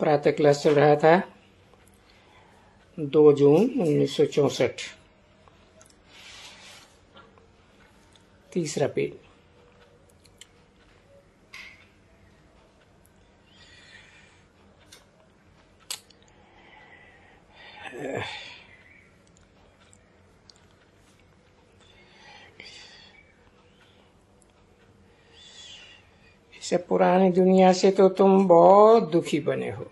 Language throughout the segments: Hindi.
प्रातः क्लास चल रहा था 2 जून 1964। तीसरा पेज। इसे पुरानी दुनिया से तो तुम बहुत दुखी बने हो।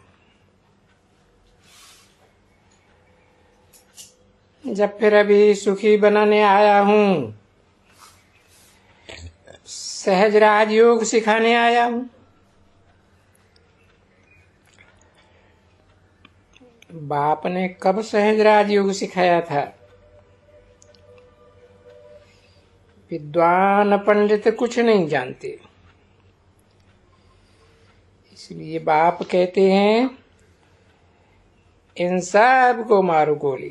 जब फिर अभी सुखी बनाने आया हूं, सहज राजयोग सिखाने आया हूं। बाप ने कब सहज राजयोग सिखाया था? विद्वान पंडित कुछ नहीं जानते, इसलिए बाप कहते हैं इन सब को मारो गोली।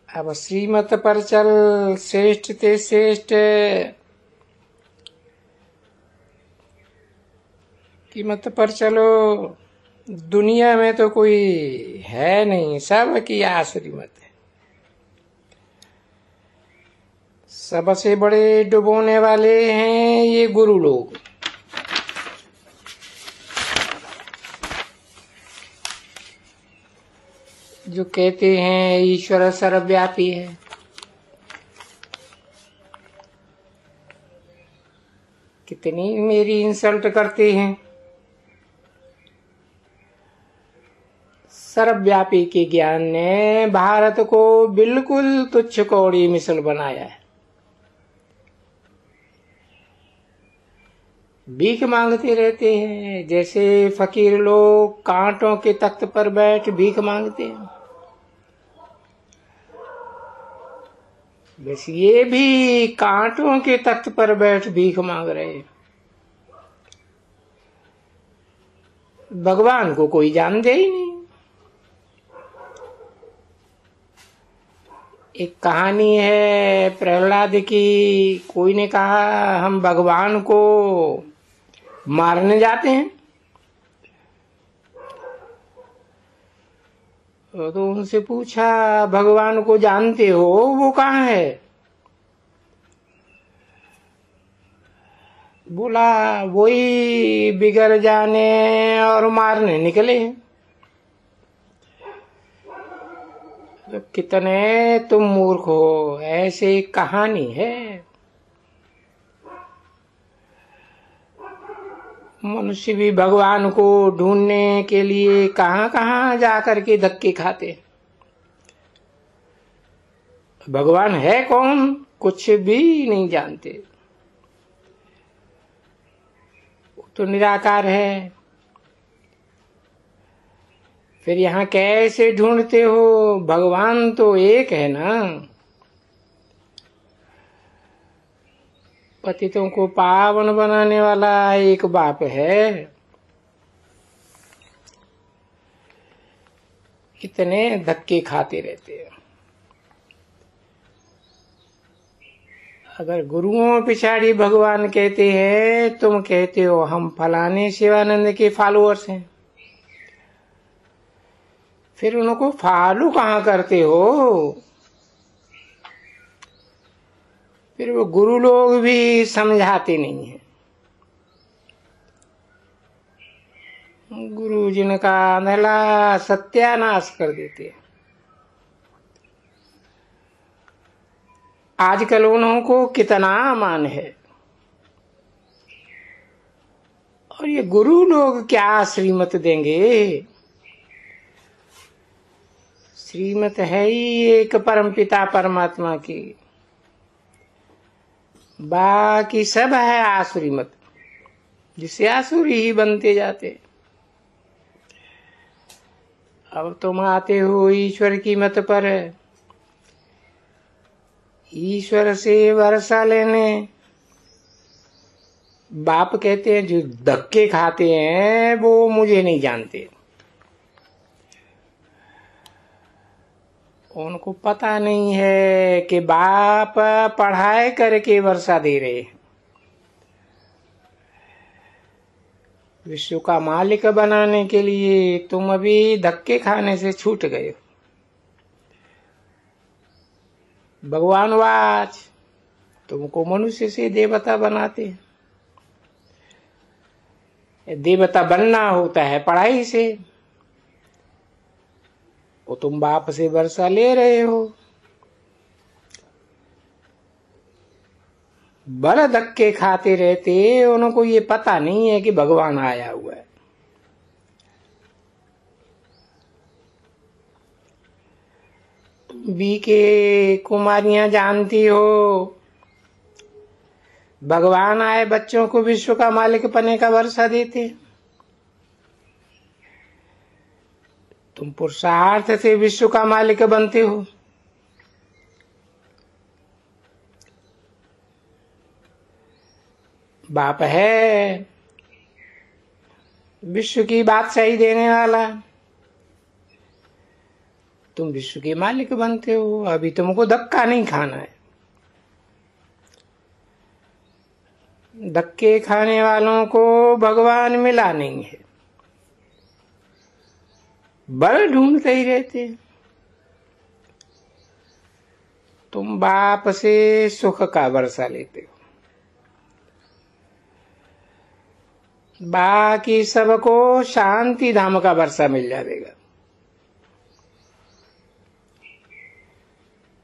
अब श्रीमत पर चल, श्रेष्ठ ते श्रेष्ठ की मत पर चलो। दुनिया में तो कोई है नहीं, सब की आसुरी मत है। सबसे बड़े डुबोने वाले हैं ये गुरु लोग। जो कहते हैं ईश्वर सर्वव्यापी है। कितनी मेरी इंसल्ट करते हैं। सर्वव्यापी के ज्ञान ने भारत को बिल्कुल तुच्छ कौड़ी मिसल बनाया है। भीख मांगते रहते हैं, जैसे फकीर लोग कांटों के तख्त पर बैठ भीख मांगते हैं, बस ये भी कांटों के तख्त पर बैठ भीख मांग रहे हैं। भगवान को कोई जानते ही नहीं। एक कहानी है प्रहलाद की। कोई ने कहा हम भगवान को मारने जाते हैं, तो उनसे पूछा भगवान को जानते हो, वो कहाँ है? बोला वही बिगड़ जाने और मारने निकले हैं। तो कितने तुम मूर्ख हो, ऐसे कहानी है। मनुष्य भी भगवान को ढूंढने के लिए कहां कहां जाकर के धक्के खाते। भगवान है कौन, कुछ भी नहीं जानते। वो तो निराकार है। फिर यहाँ कैसे ढूंढते हो? भगवान तो एक है ना। पतितों को पावन बनाने वाला एक बाप है। कितने धक्के खाते रहते हैं। अगर गुरुओं पिछाड़ी भगवान कहते हैं, तुम कहते हो हम फलाने शिवानंद के फॉलोअर्स हैं, फिर उनको फॉलो कहाँ करते हो? फिर वो गुरु लोग भी समझाते नहीं है। गुरु जिनका अंधला सत्यानाश कर देते हैं। आजकल उनको कितना मान है, और ये गुरु लोग क्या श्रीमत देंगे? श्रीमत है ही एक परमपिता परमात्मा की, बाकी सब है आसुरी मत, जिससे आसुरी ही बनते जाते। अब तुम आते हो ईश्वर की मत पर, ईश्वर से वर्षा लेने। बाप कहते हैं जो धक्के खाते हैं वो मुझे नहीं जानते। उनको पता नहीं है कि बाप पढ़ाई करके वर्षा दे रहे। विश्व का मालिक बनाने के लिए तुम अभी धक्के खाने से छूट गए हो। भगवान वाच तुमको मनुष्य से देवता बनाते हैं। देवता बनना होता है पढ़ाई से, वो तुम बाप से वर्षा ले रहे हो। बड़े धक्के खाते रहते, उनको ये पता नहीं है कि भगवान आया हुआ है। तुम भी के कुमारियां जानती हो, भगवान आए बच्चों को विश्व का मालिक बनने का वर्षा देते। तुम पुरुषार्थ से विश्व का मालिक बनते हो। बाप है विश्व की बात सही देने वाला, तुम विश्व के मालिक बनते हो। अभी तुमको धक्का नहीं खाना है। धक्के खाने वालों को भगवान मिला नहीं है, बल ढूंढते ही रहते। तुम बाप से सुख का वर्षा लेते हो, बाकी सबको शांति धाम का वर्षा मिल जाएगा।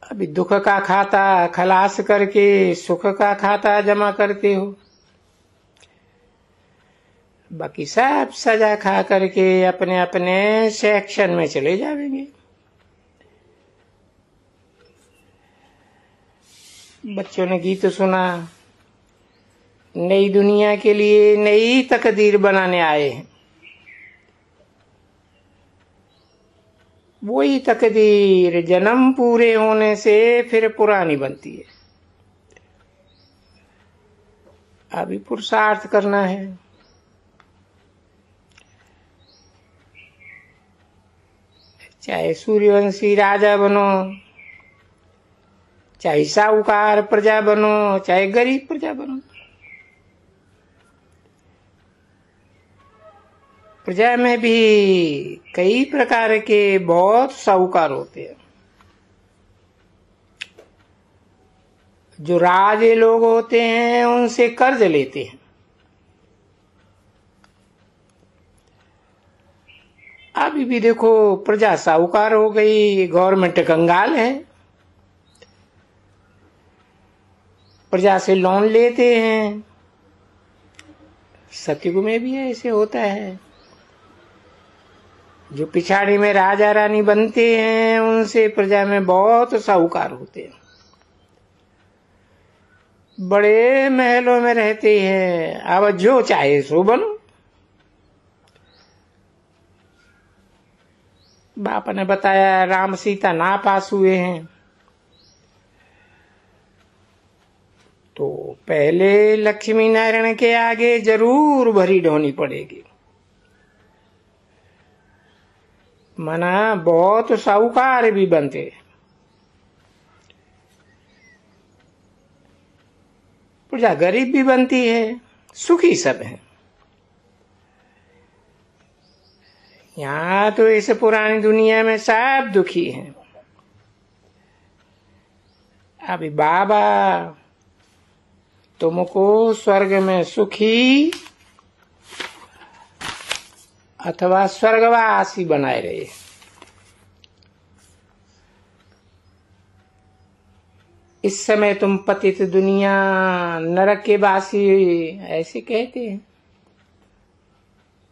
अभी दुख का खाता खलास करके सुख का खाता जमा करते हो, बाकी सब सजा खा करके अपने अपने सेक्शन में चले जाएंगे। बच्चों ने गीत सुना, नई दुनिया के लिए नई तकदीर बनाने आए हैं। वही तकदीर जन्म पूरे होने से फिर पुरानी बनती है। अभी पुरुषार्थ करना है। चाहे सूर्यवंशी राजा बनो, चाहे साहूकार प्रजा बनो, चाहे गरीब प्रजा बनो, प्रजा में भी कई प्रकार के बहुत साहूकार होते हैं। जो राजे लोग होते हैं उनसे कर्ज लेते हैं। अभी भी देखो प्रजा साहूकार हो गई, गवर्नमेंट कंगाल है। प्रजा से लोन लेते हैं। सतयुग में भी ऐसे होता है। जो पिछाड़ी में राजा रानी बनते हैं उनसे प्रजा में बहुत साहूकार होते हैं। बड़े महलों में रहते हैं। अब जो चाहे सो बनो। बाप ने बताया राम सीता ना पास हुए हैं तो पहले लक्ष्मी नारायण के आगे जरूर भरी ढोनी पड़ेगी। मना बहुत साहूकार भी बनते, प्रजा गरीब भी बनती है, सुखी सब है। यहाँ तो इस पुरानी दुनिया में सब दुखी हैं। अभी बाबा तुमको स्वर्ग में सुखी अथवा स्वर्गवासी बनाए रहे। इस समय तुम पतित दुनिया नरक के वासी ऐसे कहते हैं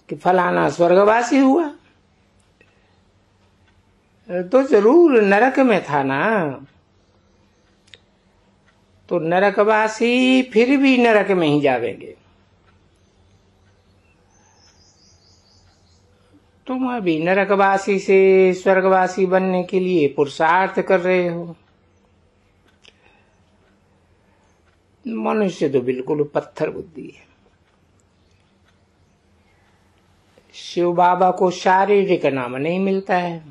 कि फलाना स्वर्गवासी हुआ, तो जरूर नरक में था ना। तो नरकवासी फिर भी नरक में ही जावेंगे। तुम अभी नरकवासी से स्वर्गवासी बनने के लिए पुरुषार्थ कर रहे हो। मनुष्य तो बिल्कुल पत्थर बुद्धि है। शिव बाबा को शारीरिक नाम नहीं मिलता है।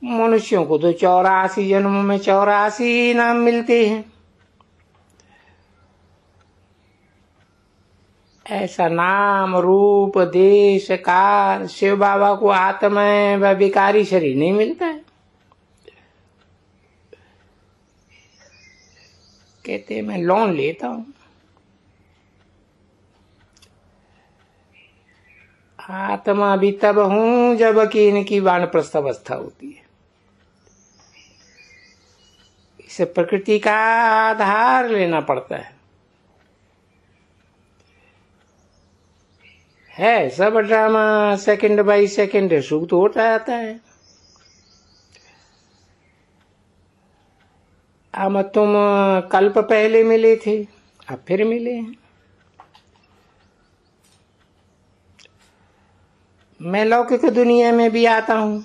मनुष्यों को तो 84 जन्मों में 84 नाम मिलते हैं। ऐसा नाम रूप देश काल शिव बाबा को आत्मा व विकारी शरीर नहीं मिलता है। कहते मैं लोन लेता हूं। आत्मा भी तब हूं जब कि इनकी वानप्रस्थ अवस्था होती है। इसे प्रकृति का आधार लेना पड़ता है सब ड्रामा सेकंड बाई सेकंड सुख तो होता रहता है। अब तुम कल्प पहले मिले थे, अब फिर मिले हैं। मैं लौकिक दुनिया में भी आता हूं।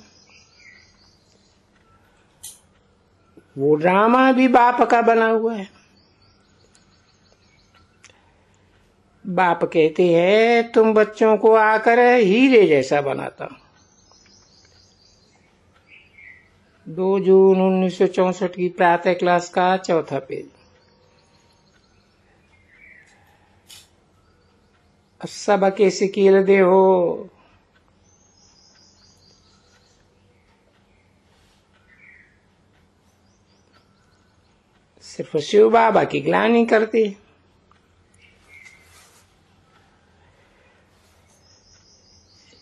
वो ड्रामा भी बाप का बना हुआ है। बाप कहते हैं तुम बच्चों को आकर हीरे जैसा बनाता हूं। 2 जून 1964 की प्रातः क्लास का 4था पेज। सबक सिकील दे हो, सिर्फ शिव बाबा की ग्लानि करते।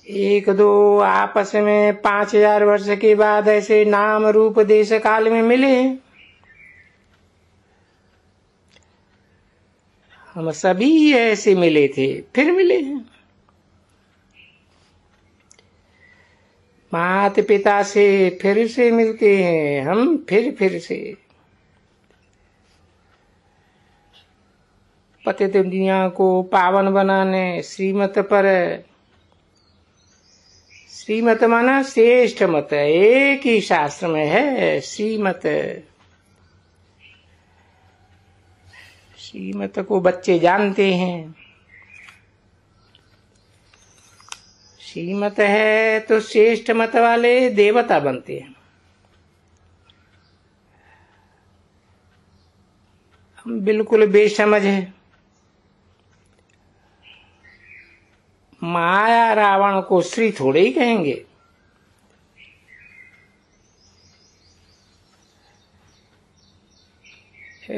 एक दो आपस में 5000 वर्ष के बाद ऐसे नाम रूप देश काल में मिले। हम सभी ऐसे मिले थे, फिर मिले हैं। माता पिता से फिर से मिलते हैं हम, फिर से। पतित दुनिया को पावन बनाने श्रीमत पर, श्रीमत माना श्रेष्ठ मत, एक ही शास्त्र में है श्रीमत। श्रीमत को बच्चे जानते हैं। श्रीमत है तो श्रेष्ठ मत वाले देवता बनते हैं। हम बिल्कुल बेसमझ है। माया रावण को श्री थोड़े ही कहेंगे।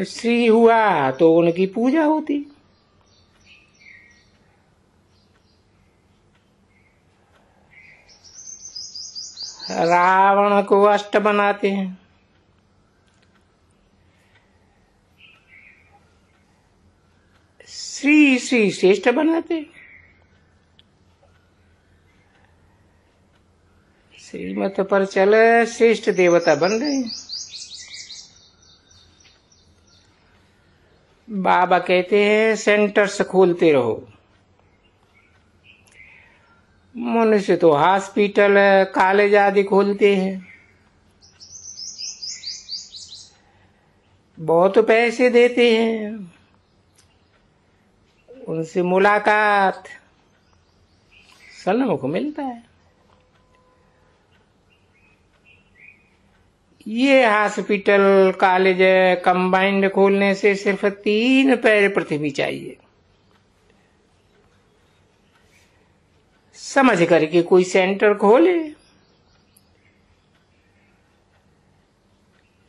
श्री हुआ तो उनकी पूजा होती। रावण को अष्ट बनाते हैं। श्री श्री श्रेष्ठ बनाते। श्रीमत पर चल श्रेष्ठ देवता बन रहे हैं। बाबा कहते हैं सेंटर्स खोलते रहो। मनुष्य तो हॉस्पिटल कॉलेज आदि खोलते हैं। बहुत पैसे देते हैं, उनसे मुलाकात सन्मुख मिलता है। ये हॉस्पिटल कॉलेज कंबाइंड खोलने से सिर्फ 3 पैर पृथ्वी चाहिए। समझ करके कोई सेंटर खोले।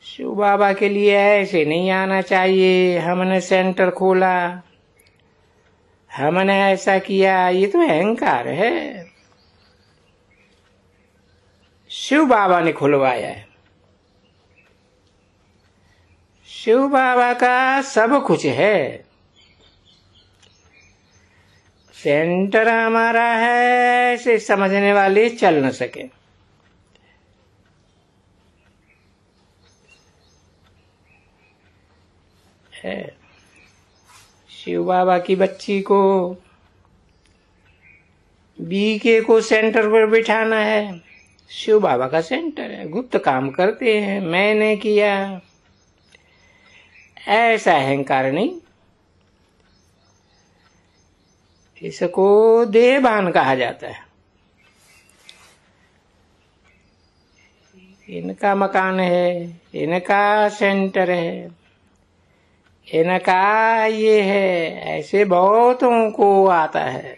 शिव बाबा के लिए ऐसे नहीं आना चाहिए हमने सेंटर खोला, हमने ऐसा किया, ये तो अहंकार है। शिव बाबा ने खुलवाया है। शिव बाबा का सब कुछ है। सेंटर हमारा है, ऐसे समझने वाले चल न सके। है शिव बाबा की बच्ची को बीके को सेंटर पर बिठाना है। शिव बाबा का सेंटर है, गुप्त काम करते हैं, मैंने किया, ऐसा अहंकार नहीं। इसको देहभान कहा जाता है। इनका मकान है, इनका सेंटर है, इनका ये है, ऐसे बहुतों को आता है।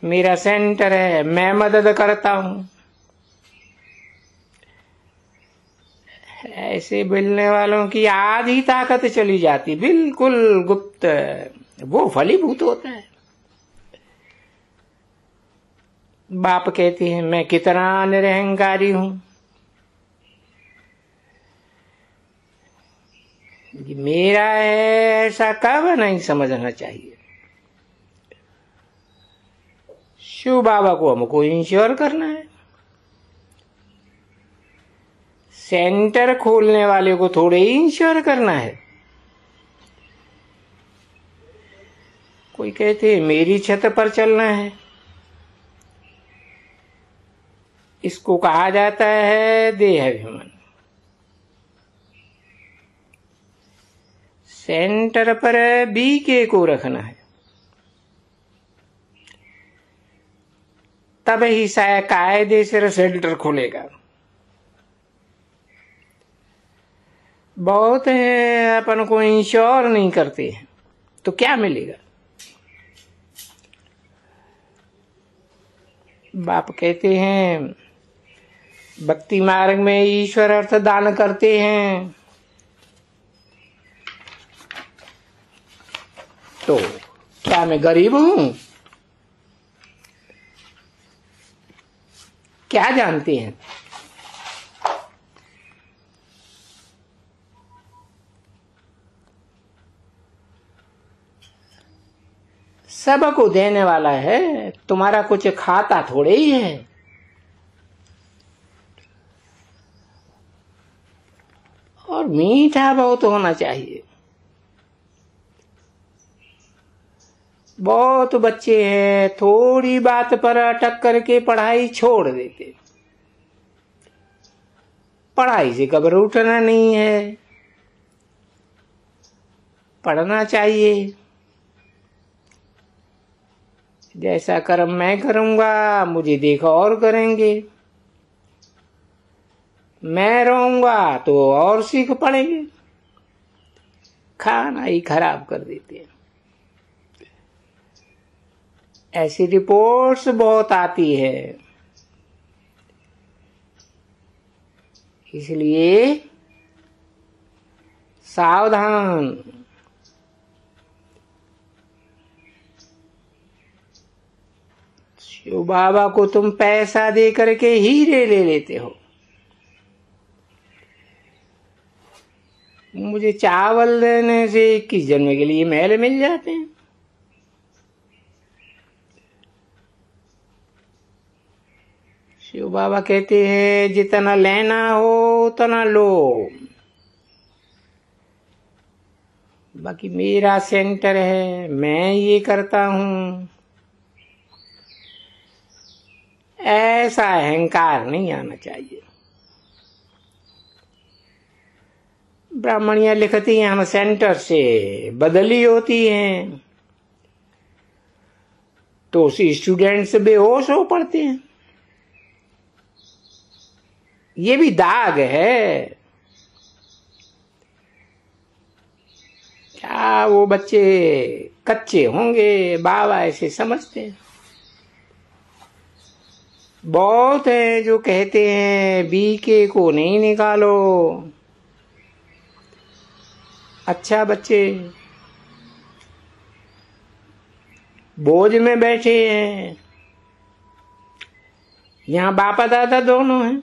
मेरा सेंटर है, मैं मदद करता हूं, ऐसे बोलने वालों की आधी ताकत चली जाती, बिल्कुल गुप्त, वो फलीभूत होता है। बाप कहते हैं मैं कितना निरहंकारी हूं, मेरा है ऐसा कब नहीं समझना चाहिए। शिव बाबा को हमको इंश्योर करना है, सेंटर खोलने वाले को थोड़े ही इंश्योर करना है। कोई कहते हैं मेरी छत पर चलना है, इसको कहा जाता है देहाभिमान। सेंटर पर बीके को रखना है, तब ही शायद कायदे से सेंटर खुलेगा। बहुत है अपन को इंश्योर नहीं करते हैं तो क्या मिलेगा। बाप कहते हैं भक्ति मार्ग में ईश्वर अर्थ दान करते हैं, तो क्या मैं गरीब हूं? क्या जानते हैं? सबको देने वाला है, तुम्हारा कुछ खाता थोड़े ही है। और मीठा बहुत होना चाहिए। बहुत बच्चे हैं थोड़ी बात पर अटक करके पढ़ाई छोड़ देते। पढ़ाई से कब्र उठना नहीं है, पढ़ना चाहिए। जैसा कर्म मैं करूंगा मुझे देखो और करेंगे, मैं रहूंगा तो और सीख पड़ेंगे। खाना ही खराब कर देते हैं। ऐसी रिपोर्ट्स बहुत आती है, इसलिए सावधान। शिव बाबा को तुम पैसा दे करके हीरे ले लेते हो, मुझे चावल देने से 21 जन्म के लिए महल मिल जाते हैं। शिव बाबा कहते हैं जितना लेना हो उतना लो, बाकी मेरा सेंटर है, मैं ये करता हूं, ऐसा अहंकार नहीं आना चाहिए। ब्राह्मणियां लिखती हैं हम सेंटर से बदली होती हैं, तो उसी स्टूडेंट्स बेहोश हो पड़ते हैं। ये भी दाग है। क्या वो बच्चे कच्चे होंगे, बाबा ऐसे समझते हैं। बहुत है जो कहते हैं बीके को नहीं निकालो। अच्छा बच्चे बोझ में बैठे हैं, यहाँ बापा दादा दोनों हैं,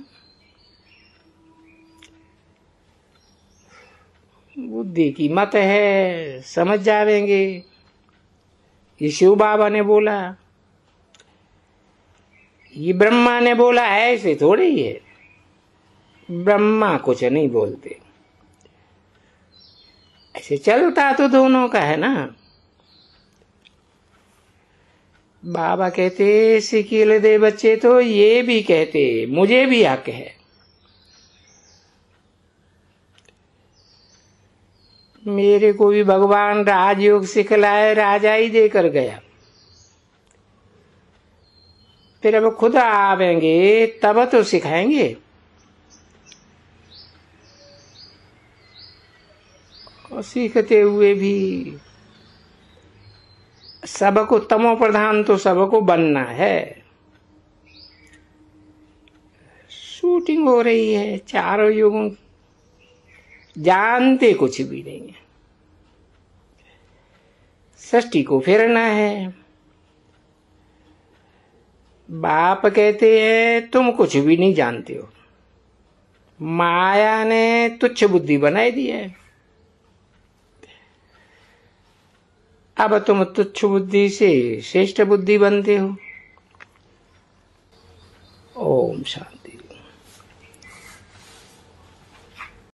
बुद्धि की मत है, समझ जावेंगे। ये शिव बाबा ने बोला, ये ब्रह्मा ने बोला, ऐसे थोड़े ही है। ब्रह्मा कुछ नहीं बोलते, ऐसे चलता तो दोनों का है ना। बाबा कहते सिकील दे बच्चे, तो ये भी कहते मुझे भी हक है। मेरे को भी भगवान राजयोग सिखलाए, राजा ही देकर गया। फिर अब खुद आवेंगे तब तो सिखाएंगे। और सीखते हुए भी सबको तमो प्रधान तो सबको बनना है। शूटिंग हो रही है, चारों युगों जानते कुछ भी नहीं है, सृष्टि को फेरना है। बाप कहते हैं तुम कुछ भी नहीं जानते हो, माया ने तुच्छ बुद्धि बनाई दी है। अब तुम तुच्छ बुद्धि से श्रेष्ठ बुद्धि बनते हो। ओम शांति।